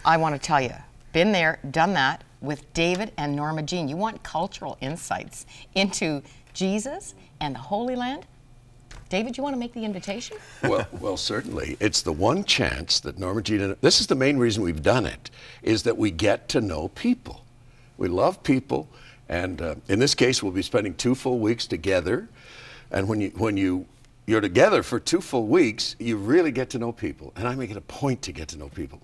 I want to tell you, been there, done that with David and Norma Jean. You want cultural insights into Jesus and the Holy Land? David, you want to make the invitation? Well, certainly. It's the one chance that Norma Jean, and this is the main reason we've done it, is that we get to know people. We love people, and in this case, we'll be spending 2 full weeks together. And when you're together for 2 full weeks, you really get to know people, and I make it a point to get to know people.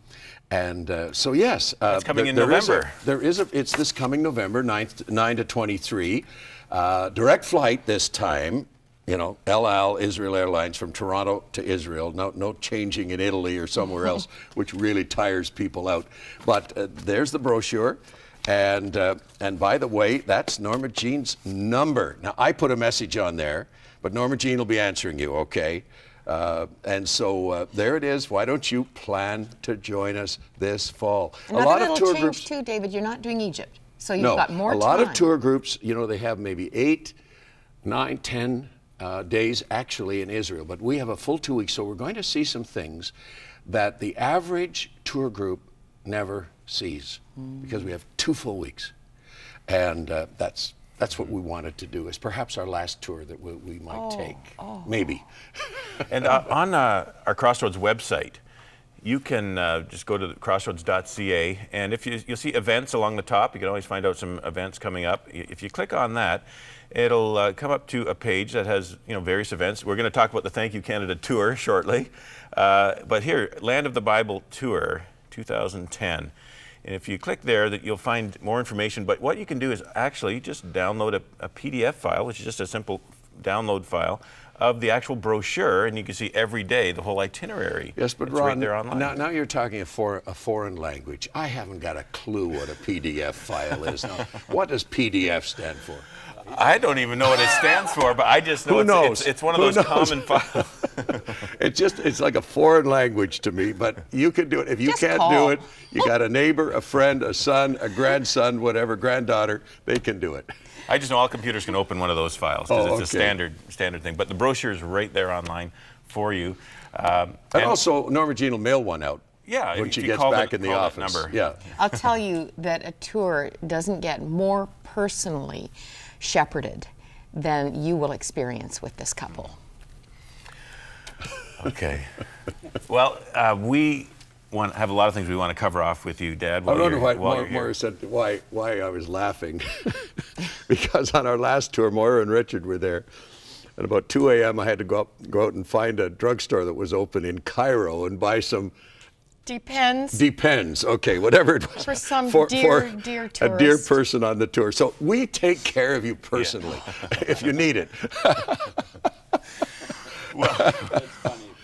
And so yes, it's coming in November. It's this coming November 9 to 23, direct flight this time. You know, El Al, Israel Airlines, from Toronto to Israel. No changing in Italy or somewhere else, which really tires people out. But there's the brochure. And by the way, that's Norma Jean's number. Now, I put a message on there, but Norma Jean will be answering you, okay? And so there it is. Why don't you plan to join us this fall? Another a lot little of tour change groups too, David. You're not doing Egypt, so you've no, got more time. A lot of tour groups, you know, they have maybe 8, 9, 10 days actually in Israel, but we have a full 2 weeks, so we're going to see some things that the average tour group never sees because we have 2 full weeks, and that's what we wanted to do. Is perhaps our last tour that we might take, maybe. And on our Crossroads website, you can just go to crossroads.ca, and if you'll see events along the top. You can always find out some events coming up. If you click on that, it'll come up to a page that has various events. We're going to talk about the Thank You Canada tour shortly, but here, Land of the Bible Tour 2010. And if you click there, that you'll find more information. But what you can do is actually just download a PDF file, which is just a simple download file of the actual brochure, and you can see every day the whole itinerary. Yes, but it's Ron, right there online. Now you're talking a foreign language. I haven't got a clue what a PDF file is. Now, what does PDF stand for? I don't even know what it stands for, but I just know it's one of those common files. It's like a foreign language to me, but you can do it. If you can't do it, you got a neighbor, a friend, a son, a grandson, whatever, granddaughter, they can do it. I just know all computers can open one of those files because it's a standard thing. But the brochure is right there online for you. And also, Norma Jean will mail one out. Yeah, when she gets back in the office. Yeah. I'll tell you that a tour doesn't get more personally shepherded than you will experience with this couple. Okay. Well, we have a lot of things we want to cover off with you, Dad. I don't know why Moira said why I was laughing. Because on our last tour, Moira and Richard were there. At about 2 a.m., I had to go out and find a drugstore that was open in Cairo and buy some Depends. Okay, whatever it was. For some dear tourist. A dear person on the tour. So we take care of you personally if you need it.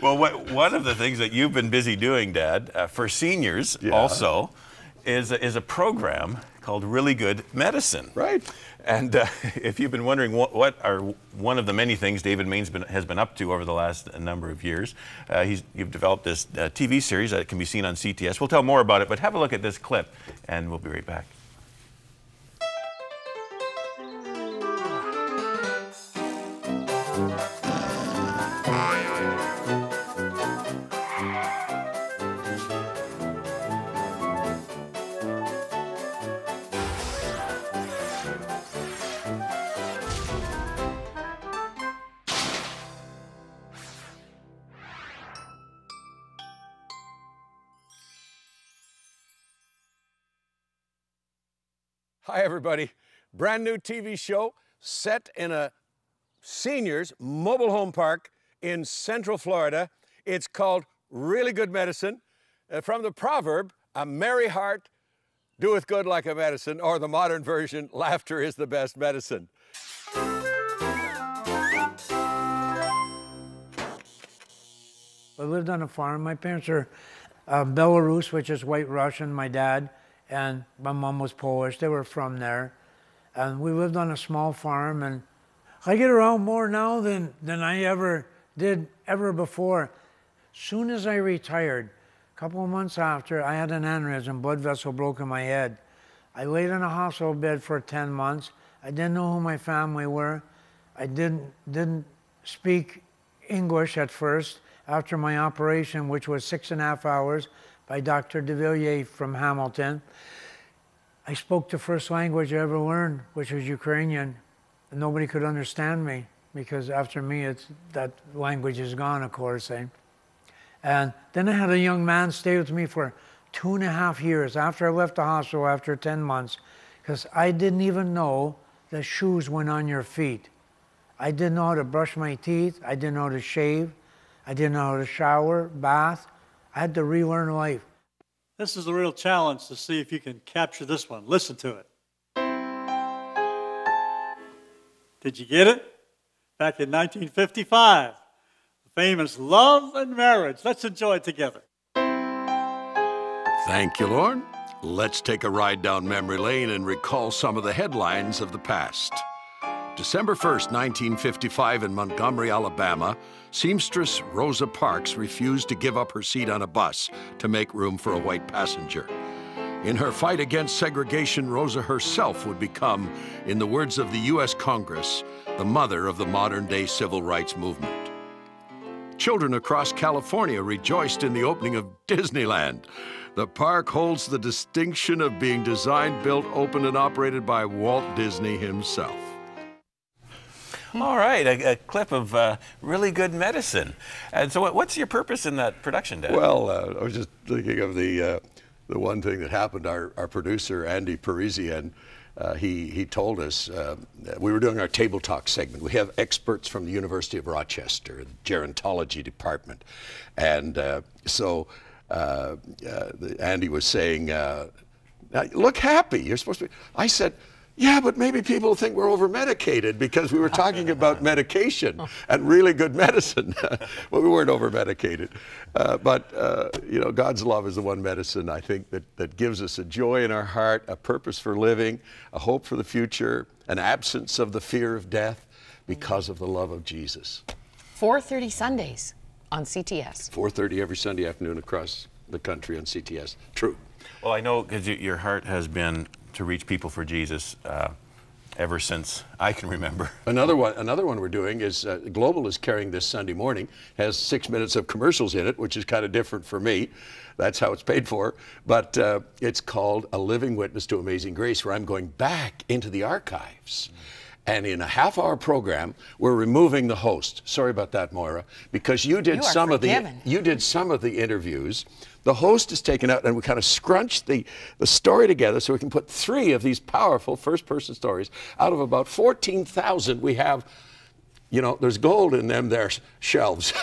Well, one of the things that you've been busy doing, Dad, for seniors also, is a program called Really Good Medicine. Right. And if you've been wondering what are one of the many things David Mainse has been up to over the last number of years, you've developed this TV series that can be seen on CTS. We'll tell more about it, but have a look at this clip, and we'll be right back. Hi, everybody. Brand new TV show set in a seniors mobile home park in Central Florida. It's called Really Good Medicine. From the proverb, a merry heart doeth good like a medicine, or the modern version, laughter is the best medicine. I lived on a farm. My parents are Belarus, which is White Russian, my dad, and my mom was Polish. They were from there. And we lived on a small farm, and I get around more now than I ever did before. Soon as I retired, a couple of months after, I had an aneurysm, blood vessel broke in my head. I laid in a hospital bed for 10 months. I didn't know who my family were. I didn't speak English at first. After my operation, which was 6.5 hours, by Dr. de Villiers from Hamilton. I spoke the first language I ever learned, which was Ukrainian, and nobody could understand me because after me, that language is gone, of course. And then I had a young man stay with me for 2.5 years after I left the hospital after 10 months, because I didn't even know that shoes went on your feet. I didn't know how to brush my teeth. I didn't know how to shave. I didn't know how to shower, bath. I had to relearn life. This is a real challenge to see if you can capture this one. Listen to it. Did you get it? Back in 1955, the famous Love and Marriage. Let's enjoy it together. Thank you, Lord. Let's take a ride down memory lane and recall some of the headlines of the past. December 1st, 1955, in Montgomery, Alabama, seamstress Rosa Parks refused to give up her seat on a bus to make room for a white passenger. In her fight against segregation, Rosa herself would become, in the words of the U.S. Congress, the mother of the modern-day civil rights movement. Children across California rejoiced in the opening of Disneyland. The park holds the distinction of being designed, built, opened, and operated by Walt Disney himself. All right, a clip of really good medicine. And so what's your purpose in that production, Dad? Well, I was just thinking of the one thing that happened. Our producer, Andy Parisian, he told us, we were doing our table talk segment. We have experts from the University of Rochester, the gerontology department. And Andy was saying, look happy, you're supposed to be. I said, yeah, but maybe people think we're over-medicated because we were talking about medication and really good medicine. Well, we weren't over-medicated. You know, God's love is the one medicine, I think, that gives us a joy in our heart, a purpose for living, a hope for the future, an absence of the fear of death because of the love of Jesus. 4:30 Sundays on CTS. 4:30 every Sunday afternoon across the country on CTS. True. Well, I know because your heart has been to reach people for Jesus ever since I can remember. Another one we're doing is Global is carrying this Sunday morning, has 6 minutes of commercials in it, which is kind of different for me. That's how it's paid for. But it's called A Living Witness to Amazing Grace, where I'm going back into the archives. And in a half-hour program, we're removing the host. Sorry about that, Moira, because you did some of the interviews. The host is taken out, and we kind of scrunched the story together so we can put 3 of these powerful first-person stories out of about 14,000 we have. You know, there's gold in them there shelves.